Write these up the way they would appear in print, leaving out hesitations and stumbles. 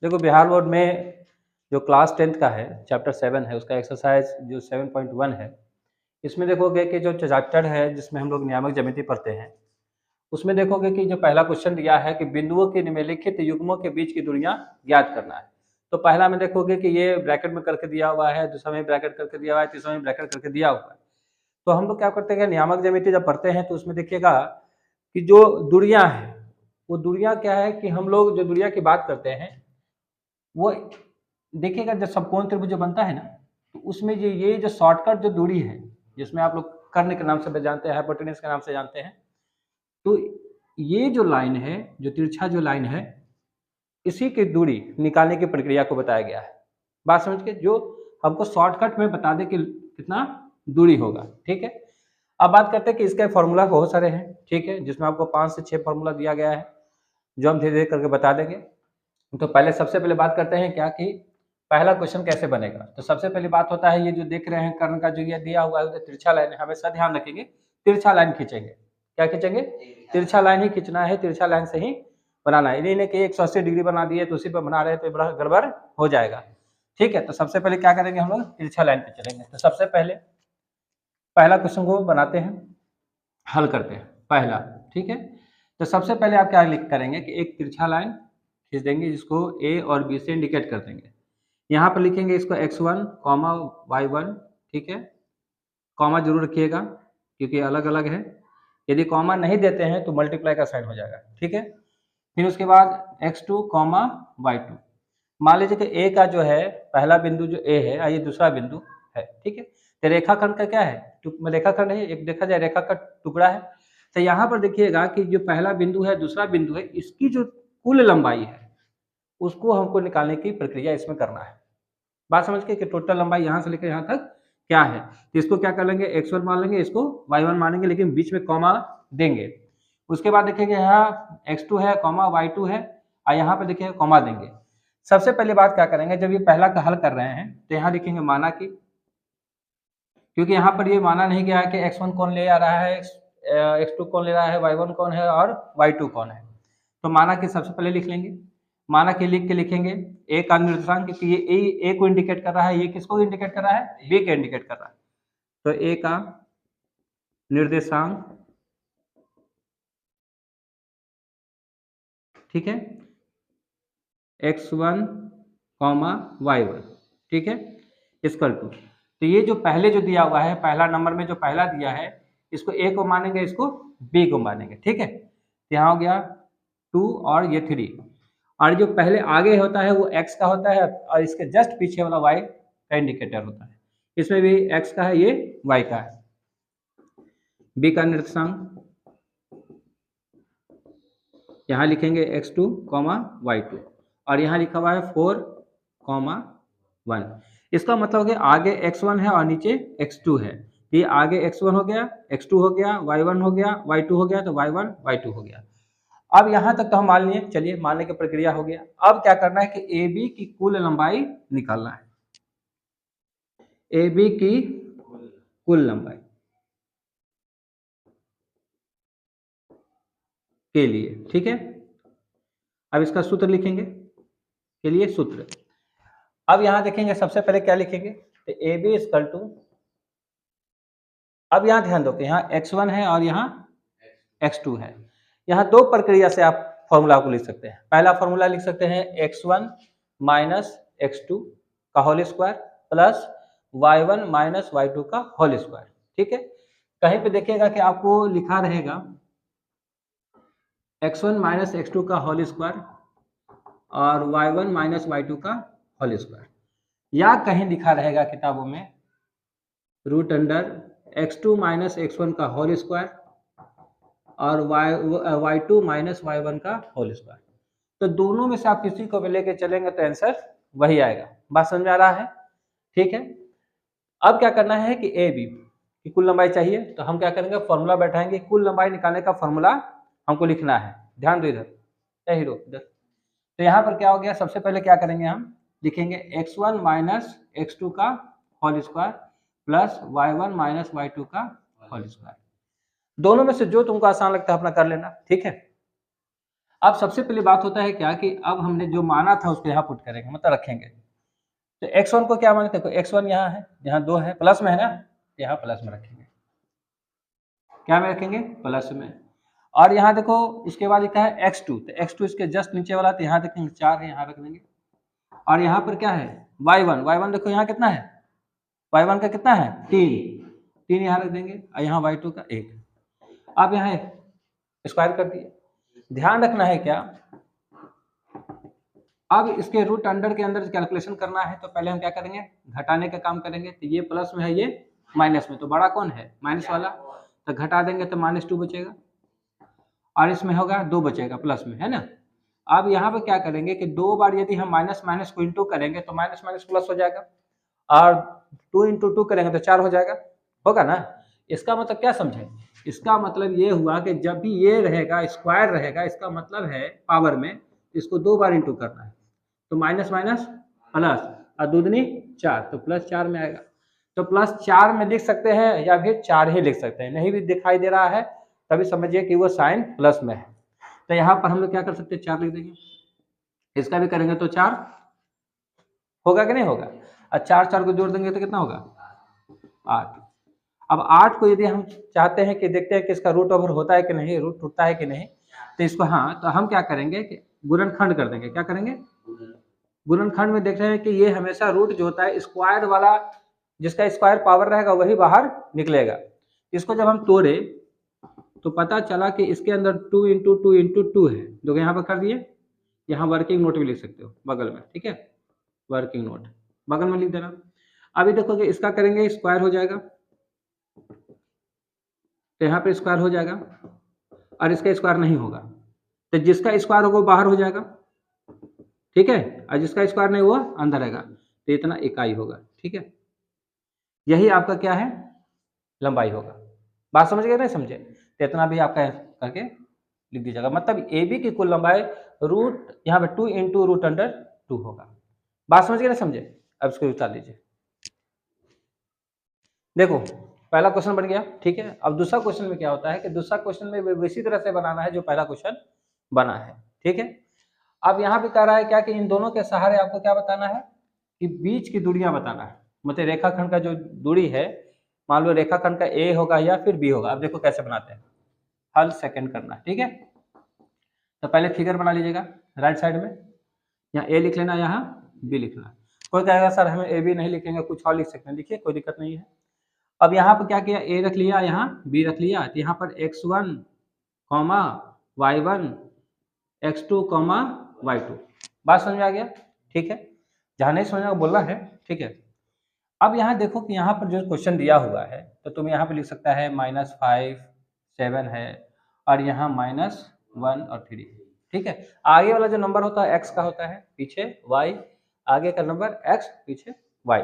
देखो बिहार बोर्ड में जो क्लास 10th का है चैप्टर 7 है उसका एक्सरसाइज जो 7.1 है, इसमें देखोगे कि जो चैप्टर है जिसमें हम लोग नियामक ज्यामिति पढ़ते हैं, उसमें देखोगे कि जो पहला क्वेश्चन दिया है कि बिंदुओं के निम्नलिखित युग्मों के बीच की दूरियां ज्ञात करना है। तो पहला में देखोगे कि ये ब्रैकेट में करके दिया हुआ है, दूसरा में ब्रैकेट करके दिया हुआ है, तीसरा में ब्रैकेट करके दिया हुआ है। तो हम लोग क्या करते हैं, नियामक ज्यामिति जब पढ़ते हैं तो उसमें देखिएगा कि जो दूरियां हैं, वो दूरियां क्या है कि हम लोग जो दूरियां की बात करते हैं वो देखिएगा, जब समकोण त्रिभुज जो बनता है ना, तो उसमें ये जो शॉर्टकट जो दूरी है, जिसमें आप लोग कर्ण के नाम से जानते हैं, हाइपोटेनस के नाम से जानते हैं, तो ये जो लाइन है, जो तिरछा जो लाइन है, इसी की दूरी निकालने की प्रक्रिया को बताया गया है। बात समझ के, जो हमको शॉर्टकट में बता दे कि कितना दूरी होगा। ठीक है, अब बात करते हैं कि इसके फॉर्मूला बहुत सारे हैं। ठीक है, जिसमें आपको 5 से 6 फॉर्मूला दिया गया है, जो हम धीरे धीरे करके बता देंगे। तो पहले सबसे पहले बात करते हैं क्या कि पहला क्वेश्चन कैसे बनेगा। तो सबसे पहली बात होता है, ये जो देख रहे हैं कर्ण का जो ये दिया हुआ है तिरछा लाइन है, हमेशा ध्यान रखेंगे तिरछा लाइन खींचेंगे। क्या खींचेंगे? तिरछा लाइन ही खींचना है, तिरछा लाइन से ही बनाना है। नहीं कि 180 डिग्री बना दिए तो उसी पर बना रहे तो बड़ा गड़बड़ हो जाएगा। ठीक है, तो सबसे पहले क्या करेंगे, हम लोग तिरछा लाइन पे चलेंगे। तो सबसे पहले पहला क्वेश्चन को बनाते हैं, हल करते हैं पहला। ठीक है, तो सबसे पहले आप क्या लिख करेंगे कि एक तिरछा लाइन खींच देंगे, जिसको ए और बी से इंडिकेट कर देंगे। यहाँ पर लिखेंगे इसको x1 कॉमा y1। ठीक है, कॉमा जरूर रखिएगा क्योंकि अलग अलग है। यदि कॉमा नहीं देते हैं तो मल्टीप्लाई का साइन हो जाएगा। ठीक है, फिर उसके बाद x2 कॉमा y2। मान लीजिए कि ए का जो है पहला बिंदु जो ए है, ये दूसरा बिंदु है। ठीक है, तो रेखाखंड का क्या है, रेखाखंड है, एक देखा जाए रेखा का टुकड़ा है। तो यहाँ पर देखिएगा कि जो पहला बिंदु है, दूसरा बिंदु है, इसकी जो कुल लंबाई है उसको हमको निकालने की प्रक्रिया इसमें करना है। बात समझ के कि टोटल लंबाई यहाँ से लेकर यहाँ तक क्या है, तो इसको क्या कर लेंगे, x1 मान लेंगे, इसको y1 मानेंगे, लेकिन बीच में कॉमा देंगे। उसके बाद देखेंगे यहाँ x2 है कॉमा y2 है, और यहाँ पे देखिए कॉमा देंगे। सबसे पहले बात क्या करेंगे, जब ये पहला का हल कर रहे हैं तो यहाँ लिखेंगे माना कि, क्योंकि यहाँ पर ये माना नहीं गया है कि x1 कौन ले आ रहा है, x2 कौन ले रहा है, y1 कौन है और y2 कौन है। तो माना कि सबसे पहले लिख लेंगे, माना कि लिख के लिखेंगे ए का निर्देशांक, क्योंकि ये ए को इंडिकेट कर रहा है, ये किसको इंडिकेट कर रहा है, बी को इंडिकेट कर रहा है। तो ए का निर्देशांक, ठीक है, x1 कॉमा y1। ठीक है, इक्वल टू, तो ये जो पहले जो दिया हुआ है, पहला नंबर में जो पहला दिया है, इसको ए को मानेंगे, इसको बी को मानेंगे। ठीक है, यहाँ हो गया 2 और ये 3, और जो पहले आगे होता है वो x का होता है, और इसके जस्ट पीछे वाला y का इंडिकेटर होता है। इसमें भी x का है, ये y का है। b का निर्देशांक यहाँ लिखेंगे x2 कॉमा y2, और यहाँ लिखा हुआ है 4 कॉमा 1। इसका मतलब हो गया आगे x1 है और नीचे x2 है। ये आगे x1 हो गया, x2 हो गया, y1 हो गया, y2 हो गया, तो y1 y2 हो गया। अब यहाँ तक तो हम मान लिए, चलिए मानने की प्रक्रिया हो गया। अब क्या करना है कि ए बी की कुल लंबाई निकालना है, ए बी की कुल लंबाई के लिए। ठीक है, अब इसका सूत्र लिखेंगे, के लिए सूत्र। अब यहाँ देखेंगे सबसे पहले क्या लिखेंगे, तो ए बी इक्वल टू, अब यहाँ ध्यान दो कि यहाँ x1 है और यहाँ x2 है। यहाँ दो प्रक्रिया से आप फॉर्मूला को लिख सकते हैं। पहला फॉर्मूला लिख सकते हैं x1 माइनस x2 का whole square plus y1 minus y2 का होल स्क्वायर। ठीक है, कहीं पे देखिएगा कि आपको लिखा रहेगा x1 माइनस x2 का होल स्क्वायर और y1 माइनस y2 का होल स्क्वायर, या कहीं लिखा रहेगा किताबों में root under x2 minus x1 का होल स्क्वायर और y2 माइनस y1 का होल स्क्वायर। तो दोनों में से आप किसी को भी लेके चलेंगे तो आंसर वही आएगा। बात समझ में आ रहा है? ठीक है, अब क्या करना है कि ए बी की कुल लंबाई चाहिए, तो हम क्या करेंगे, फॉर्मूला बैठाएंगे, कुल लंबाई निकालने का फॉर्मूला हमको लिखना है। ध्यान दो इधर, हीरो इधर। तो यहाँ पर क्या हो गया, सबसे पहले क्या करेंगे, हम लिखेंगे x1 माइनस x2 का whole square plus y1 minus y2 का होल स्क्वायर। दोनों में से जो तुमको आसान लगता है अपना कर लेना। ठीक है, अब सबसे पहले बात होता है क्या कि अब हमने जो माना था उसको यहाँ पुट करेंगे, मतलब रखेंगे। तो x1 को क्या माने, देखो x1 यहाँ है, यहाँ 2 है, प्लस में है ना, यहाँ प्लस में रखेंगे। क्या में रखेंगे, प्लस में। और यहाँ देखो उसके बाद लिखा है x2, तो x2 इसके जस्ट नीचे वाला, तो यहाँ देखेंगे 4 है, यहाँ रख देंगे। और यहाँ पर क्या है y1 देखो यहाँ कितना है, y1 का कितना है 3 यहाँ रख देंगे, और यहाँ y2 का 1। अब यहाँ स्क्वायर कर दिए। ध्यान रखना है क्या, अब इसके रूट अंडर के अंदर कैलकुलेशन करना है, तो पहले हम क्या करेंगे, घटाने का काम करेंगे। तो ये प्लस में है, ये माइनस में, तो बड़ा कौन है, माइनस वाला, तो घटा देंगे तो -2 बचेगा, और इसमें होगा 2 बचेगा प्लस में, है ना। अब यहाँ पे क्या करेंगे कि 2 बार यदि हम माइनस माइनस को इंटू करेंगे तो माइनस माइनस प्लस हो जाएगा, और 2 इंटू 2 करेंगे तो 4 हो जाएगा, होगा ना। इसका मतलब क्या समझे, इसका मतलब ये हुआ कि जब भी ये रहेगा स्क्वायर रहेगा, इसका मतलब है पावर में, इसको 2 बार इंटू करना है, तो माइनस माइनस प्लस, और 2 दूनी 4, तो +4 में आएगा। तो +4 में लिख सकते हैं या फिर 4 ही लिख सकते हैं, नहीं भी दिखाई दे रहा है तभी समझिए कि वो साइन प्लस में है। तो यहाँ पर हम लोग क्या कर सकते हैं, 4 लिख देंगे। इसका भी करेंगे तो 4 होगा कि नहीं होगा, और 4 को जोड़ देंगे तो कितना होगा 8। अब 8 को यदि हम चाहते हैं कि देखते हैं कि इसका रूट ओवर होता है कि नहीं, रूट टूटता है कि नहीं, तो इसको तो हम क्या करेंगे कि गुणनखंड कर देंगे। क्या करेंगे, गुणनखंड में देख रहे हैं कि ये हमेशा रूट जो होता है स्क्वायर वाला, जिसका स्क्वायर पावर रहेगा वही बाहर निकलेगा। इसको जब हम तोड़े तो पता चला कि इसके अंदर 2 इंटू 2 इंटू 2 है, जो यहाँ पर कर दिए। यहाँ वर्किंग नोट भी लिख सकते हो बगल में, ठीक है, वर्किंग नोट बगल में लिख देना। अभी देखो कि इसका करेंगे स्क्वायर हो जाएगा, तो यहाँ पे स्क्वायर हो जाएगा, और इसका स्क्वायर नहीं होगा, तो जिसका स्क्वायर होगा वो बाहर हो जाएगा, ठीक है, और जिसका स्क्वायर नहीं हुआ अंदर रहेगा, तो इतना इकाई होगा, ठीक है। यही आपका क्या है, लंबाई होगा। बात समझ गए नहीं समझे, तो इतना भी आपका करके लिख दीजिएगा। मतलब ए बी की कुल लंबाई रूट यहाँ पे 2 इंटू रूट अंडर 2 होगा। बात समझ गए ना समझे, अब इसको उतार लीजिए। देखो पहला क्वेश्चन बन गया, ठीक है। अब दूसरा क्वेश्चन में क्या होता है कि दूसरा क्वेश्चन में इसी तरह से बनाना है जो पहला क्वेश्चन बना है, ठीक है। अब यहाँ पे कह रहा है क्या कि इन दोनों के सहारे आपको क्या बताना है कि बीच की दूरियां बताना है, मतलब रेखाखंड का जो दूरी है, मान लो रेखाखंड का ए होगा या फिर बी होगा। अब देखो कैसे बनाते हैं, हल सेकंड करना है, ठीक है। तो पहले फिगर बना लीजिएगा राइट साइड में, यहाँ ए लिख लेना, यहाँ बी लिखना। कोई कहेगा सर हमें ए बी नहीं लिखेंगे, कुछ और लिख सकते हैं, लिखिए कोई दिक्कत नहीं है। अब यहाँ पर क्या किया, ए रख लिया, यहाँ बी रख लिया, तो यहाँ पर x1, y1, x2, y2। बात समझ में आ गया, ठीक है। जहाँ नहीं समझ में बोलना है, ठीक है। अब यहाँ देखो कि यहाँ पर जो क्वेश्चन दिया हुआ है, तो तुम यहाँ पे लिख सकता है -5, 7 है, और यहाँ -1 और 3, ठीक है। आगे वाला जो नंबर होता है x का होता है, पीछे y, आगे का नंबर x, पीछे y।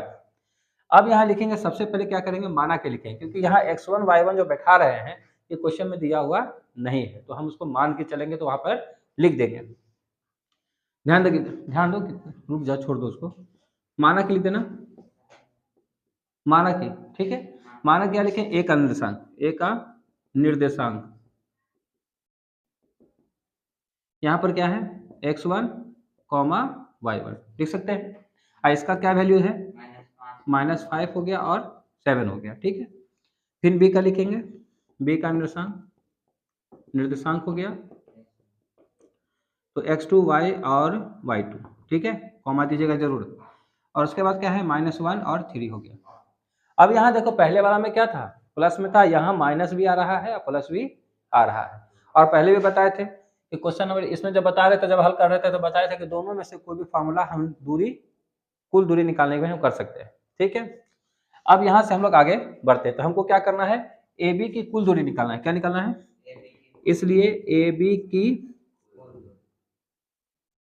अब यहाँ लिखेंगे, सबसे पहले क्या करेंगे, माना के लिखेंगे, क्योंकि यहाँ x1 y1 जो बैठा रहे हैं ये क्वेश्चन में दिया हुआ नहीं है, तो हम उसको मान के चलेंगे, तो वहां पर लिख देंगे। ध्यान दो, रुक जाओ, छोड़ दो उसको, माना के लिख देना, माना की, ठीक है। माना क्या लिखें, ए का निर्देशांक, ए का निर्देशांक यहाँ पर क्या है x1, y1 लिख सकते हैं। और इसका क्या वैल्यू है, -5 हो गया और 7 हो गया, ठीक है। फिर बी का लिखेंगे, बी का निर्देशांक हो गया, तो x2, y और y2, ठीक है, कॉमा दीजिएगा जरूर। और उसके बाद क्या है, -1 और 3 हो गया। अब यहाँ देखो पहले वाला में क्या था, प्लस में था, यहाँ माइनस भी आ रहा है और प्लस भी आ रहा है। और पहले भी बताए थे कि क्वेश्चन नंबर इसमें जब बता रहे थे, जब हल कर रहे थे तो बताए थे कि दोनों में से कोई भी फार्मूला हम कुल दूरी निकालने के हम कर सकते हैं, ठीक है। अब यहाँ से हम लोग आगे बढ़ते हैं, तो हमको क्या करना है, ए बी की कुल दूरी निकालना है। क्या निकालना है, इसलिए ए बी की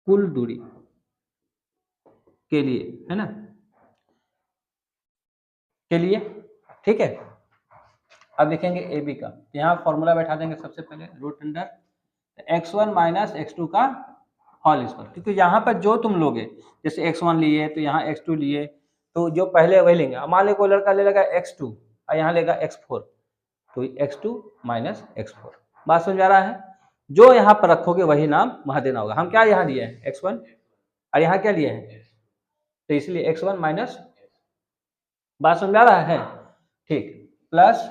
कुल दूरी के लिए, है ना, के लिए, ठीक है। अब लिखेंगे ए बी का, यहाँ फॉर्मूला बैठा देंगे सबसे पहले, root under x1 minus x2 का होल स्क्वायर, क्योंकि यहाँ पर जो तुम लोगे, जैसे x1 लिए तो यहाँ x2 लिए, तो जो पहले वही लेंगे। अब मान लो कोई लड़का ले लेगा x2 और यहाँ लेगा x4, तो x2 माइनस x4। बात समझ आ रहा है। जो यहाँ पर रखोगे वही नाम वहाँ देना होगा। हम क्या यहाँ लिए हैं x1 और यहाँ क्या लिए हैं, तो इसलिए x1 माइनस, बात समझ आ रहा है, ठीक, प्लस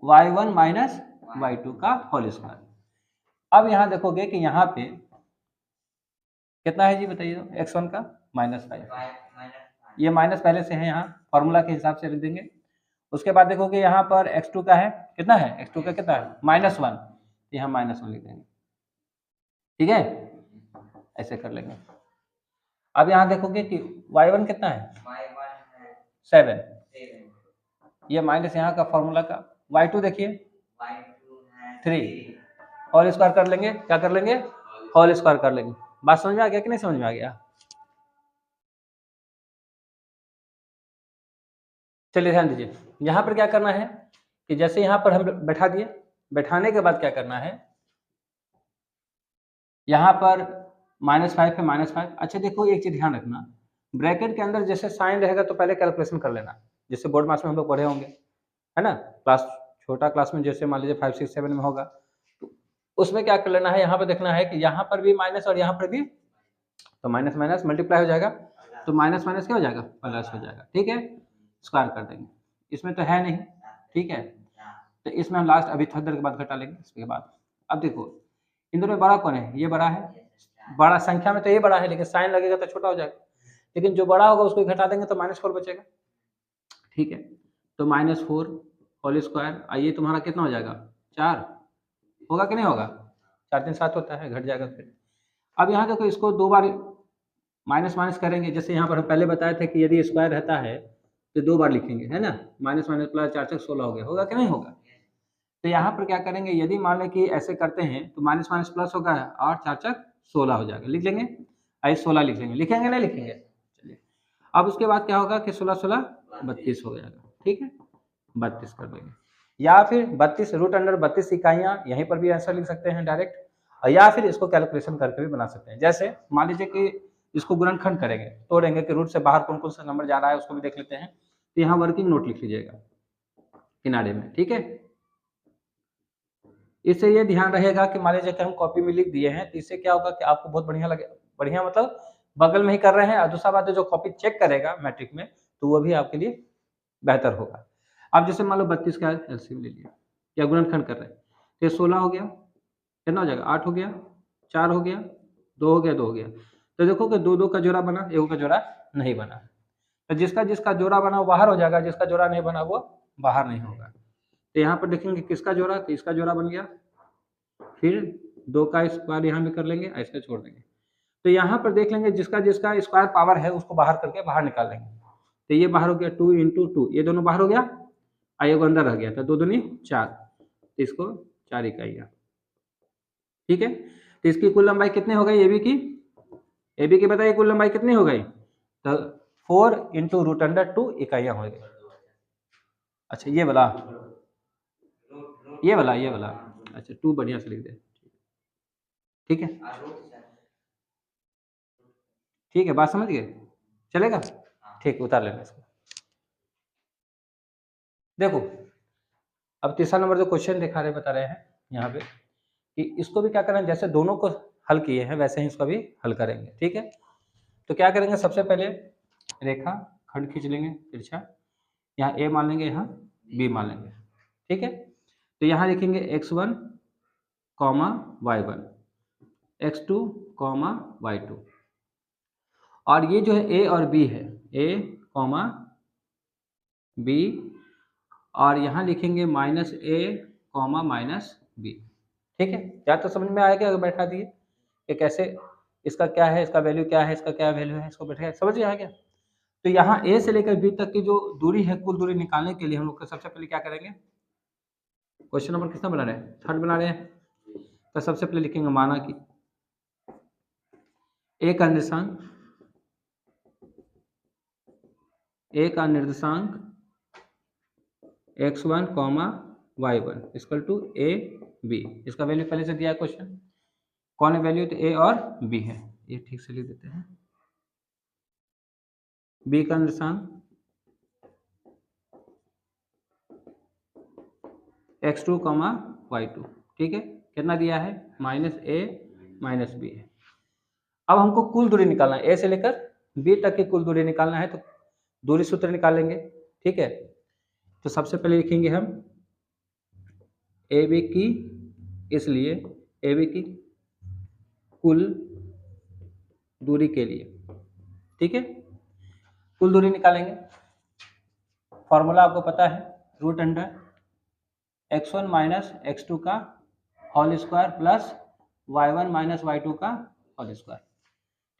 y1 माइनस y2 का होल स्क्वायर। अब यहाँ देखोगे कि यहाँ पे कितना है जी बताइए, x1 का -5, ये माइनस पहले से है, यहाँ फॉर्मूला के हिसाब से लिख देंगे। उसके बाद देखोगे यहाँ पर x2 का है, कितना है x2 का, कितना है -1, यहाँ -1 लिख देंगे, ठीक है, ऐसे कर लेंगे। अब यहाँ देखोगे कि y1 कितना है 7, ये माइनस यहाँ का फॉर्मूला का, y2 देखिए 3, होल स्क्वायर कर लेंगे, क्या कर लेंगे, होल स्क्वायर कर लेंगे। बात समझ में आ गया कि नहीं समझ में आ गया? चलिए ध्यान दीजिए, यहाँ पर क्या करना है कि जैसे यहाँ पर हम बैठा दिए, बैठाने के बाद क्या करना है, यहाँ पर -5 पे -5। अच्छा देखो एक चीज ध्यान रखना, ब्रैकेट के अंदर जैसे साइन रहेगा तो पहले कैलकुलेशन कर लेना, जैसे बोर्ड मार्क्स में हम लोग पढ़े होंगे, है ना, क्लास छोटा क्लास में जैसे मान लीजिए 5, 6, 7 में होगा, तो उसमें क्या कर लेना है, यहाँ पर देखना है कि यहाँ पर भी माइनस और यहाँ पर भी, तो माइनस माइनस मल्टीप्लाई हो जाएगा, तो माइनस माइनस क्या हो जाएगा, प्लस हो जाएगा, ठीक है, स्क्वायर कर देंगे। इसमें तो है नहीं, ठीक है, तो इसमें हम लास्ट अभी थोड़ी देर के बाद घटा लेंगे इसके बाद। अब देखो इन दोनों में बड़ा कौन है, ये बड़ा है, बड़ा संख्या में तो ये बड़ा है, लेकिन साइन लगेगा तो छोटा हो जाएगा, लेकिन जो बड़ा होगा उसको घटा देंगे तो -4 बचेगा, ठीक है, तो -4 होल स्क्वायर, आइए तुम्हारा कितना हो जाएगा 4, होगा कि नहीं होगा, 4 3 7 होता है, घट जाएगा फिर। अब यहाँ देखो इसको 2 बार माइनस माइनस करेंगे, जैसे यहाँ पर हम पहले बताए थे कि यदि स्क्वायर रहता है तो 2 बार लिखेंगे, है ना, माइनस माइनस प्लस 4 6 16 हो गया, होगा कि नहीं होगा। तो यहाँ पर क्या करेंगे, यदि मान लें कि ऐसे करते हैं तो माइनस माइनस प्लस होगा और 4 4 16 हो जाएगा, लिख लेंगे, आई 16 लिख लेंगे, लिखेंगे नहीं लिखेंगे, चलिए। अब उसके बाद क्या होगा कि 16 16 32 हो जाएगा, ठीक है, 32 कर देंगे, या फिर 32 रूट अंडर 32 इकाइयाँ, यहीं पर भी आंसर लिख सकते हैं डायरेक्ट, या फिर इसको कैलकुलेशन करके भी बना सकते हैं। जैसे मान लीजिए कि इसको गुणनखंड करेंगे, तोड़ेंगे कि रूट से बाहर कौन कौन सा नंबर जा रहा है उसको भी देख लेते हैं, तो यहाँ वर्किंग नोट लिख लीजिएगा किनारे में, ठीक है। इससे ये ध्यान रहेगा कि मान लीजिए कि हम कॉपी में लिख दिए हैं, तो इससे क्या होगा कि आपको बहुत बढ़िया लगे, बढ़िया मतलब बगल में ही कर रहे हैं, और दूसरा बात है जो कॉपी चेक करेगा मैट्रिक में तो वो भी आपके लिए बेहतर होगा। अब जैसे मान लो 32 का एलसीएम ले लिया या गुणनखंड कर रहे हैं, तो ये 16 हो गया, कितना हो जाएगा 8 हो गया, 4 हो गया, 2 हो गया, 2 हो गया, तो देखो कि 2 2 का जोड़ा बना, 1 का जोड़ा नहीं बना, तो जिसका जिसका जोड़ा बना वो बाहर हो जाएगा, जिसका जोड़ा नहीं बना वो बाहर नहीं होगा। तो यहाँ पर देखेंगे किसका जोड़ा, तो इसका जोड़ा बन गया, फिर 2 का स्क्वायर यहाँ भी कर लेंगे, ऐसे छोड़ देंगे, तो यहाँ पर देख लेंगे जिसका जिसका स्क्वायर पावर है उसको बाहर करके बाहर निकाल लेंगे, तो ये बाहर हो गया 2 × 2, ये दोनों बाहर हो गया, एक अंदर रह गया, तो 2 दूनी 4, तो इसको 4 इकाइयाँ, ठीक है, तो इसकी कुल लंबाई कितनी हो गई, ए बी की बताइए कुल लंबाई कितनी हो गई, तो 4 × रूट अंडर 2 इकाइयाँ हो गई। अच्छा ये वाला, अच्छा 2 बढ़िया से लिख दे, ठीक है, ठीक है, बात समझ गए, चलेगा, ठीक, उतार लेना इसको। देखो अब तीसरा नंबर जो क्वेश्चन दिखा रहे बता रहे हैं यहाँ पे कि इसको भी क्या करना है, जैसे दोनों को हल किए हैं वैसे ही इसको भी हल करेंगे, ठीक है। तो क्या करेंगे, सबसे पहले रेखा खंड खींच लेंगे तिरछा, यहाँ ए मान लेंगे, यहाँ बी मान लेंगे, ठीक है। तो यहाँ लिखेंगे x1, y1, x2, y2, और ये जो है ए और बी है, ए, बी, और यहाँ लिखेंगे -a, -b, ठीक है। या तो समझ में आएगा अगर बैठा दिए कि कैसे, इसका क्या है, इसका वैल्यू क्या है, इसका क्या वैल्यू है, इसको बैठा समझ में आ गया। तो यहाँ ए से लेकर बी तक की जो दूरी है, कुल दूरी निकालने के लिए हम लोग सबसे पहले क्या करेंगे, क्वेश्चन नंबर कितना बना रहे हैं, 3rd बना रहे हैं, तो सबसे पहले लिखेंगे माना कि ए का निर्देशांक, x1, y1 equal to a b, इसका वैल्यू पहले से दिया है क्वेश्चन, कौन है वैल्यू, तो a और b है, ये ठीक से लिख देते हैं, b का निर्देशांक x2, y2, ठीक है, कितना दिया है, -a -b है। अब हमको कुल दूरी निकालना है, a से लेकर b तक की कुल दूरी निकालना है, तो दूरी सूत्र निकाल लेंगे। ठीक है, तो सबसे पहले लिखेंगे हम AB की, इसलिए AB की कुल दूरी के लिए, ठीक है, कुल दूरी निकालेंगे। फॉर्मूला आपको पता है, √x1 - x2 का whole square plus y1 - y2 का होल स्क्वायर।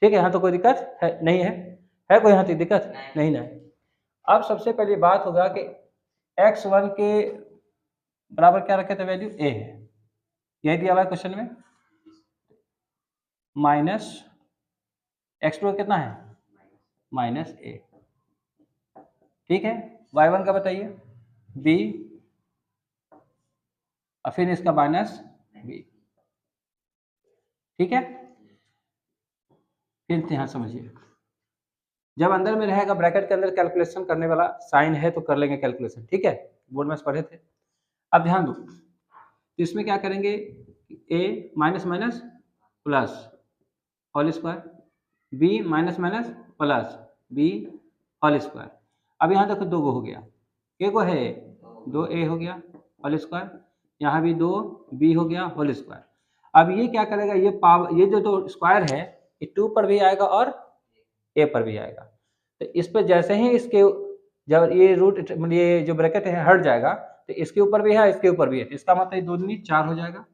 ठीक है, यहाँ तो कोई दिक्कत है नहीं है कोई यहाँ तो दिक्कत नहीं ना है। अब सबसे पहली बात होगा कि x1 के बराबर क्या रखे थे, वैल्यू a है, यही दिया हुआ है क्वेश्चन में, माइनस x2 कितना है, -a। ठीक है, y1 का बताइए, b, और फिर इसका -b। ठीक है, फिर ध्यान समझिए, जब अंदर में रहेगा ब्रैकेट के अंदर कैलकुलेशन करने वाला साइन है तो कर लेंगे कैलकुलेशन। ठीक है, बोर्ड में पढ़े थे। अब ध्यान दो, तो इसमें क्या करेंगे, a minus minus plus whole square, b minus minus plus b whole square. अब यहाँ देखो 2 गो हो गया, एक गो है 2a हो गया होल स्क्वायर, यहाँ भी 2b हो गया होल स्क्वायर। अब ये क्या करेगा, ये पावर, ये जो स्क्वायर है ये 2 पर भी आएगा और a पर भी आएगा। तो इस पर जैसे ही इसके जब ये रूट, ये जो ब्रैकेट है हट जाएगा, तो इसके ऊपर भी है इसके ऊपर भी है, इसका मतलब 2 दूनी 4 हो जाएगा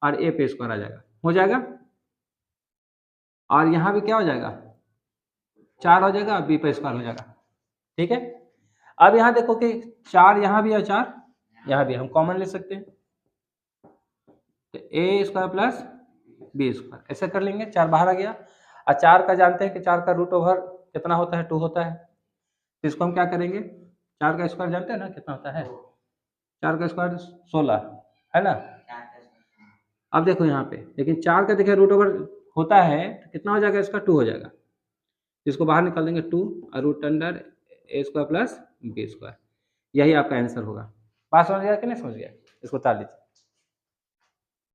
और a पे स्क्वायर आ जाएगा, हो जाएगा। और यहाँ भी क्या हो जाएगा, 4 हो जाएगा, b पे स्क्वायर हो जाएगा। ठीक है, अब यहाँ देखो कि 4 यहाँ भी और 4 यहाँ भी, हम कॉमन ले सकते हैं, तो a square plus b square, ऐसे कर लेंगे। 4 बाहर आ गया, और 4 का जानते हैं कि 4 का रूट ओवर कितना होता है, 2 होता है। तो इसको हम क्या करेंगे, 4 का स्क्वायर जानते हैं ना कितना होता है, 4 का स्क्वायर 16 है ना। अब देखो यहाँ पे, लेकिन 4 का देखिए रूट ओवर होता है तो कितना हो जाएगा, इसका 2 हो जाएगा, इसको बाहर निकाल देंगे 2 और root under a square plus b square, यही आपका आंसर होगा। बात समझ गया कि नहीं समझ गया, इसको उतार लीजिए।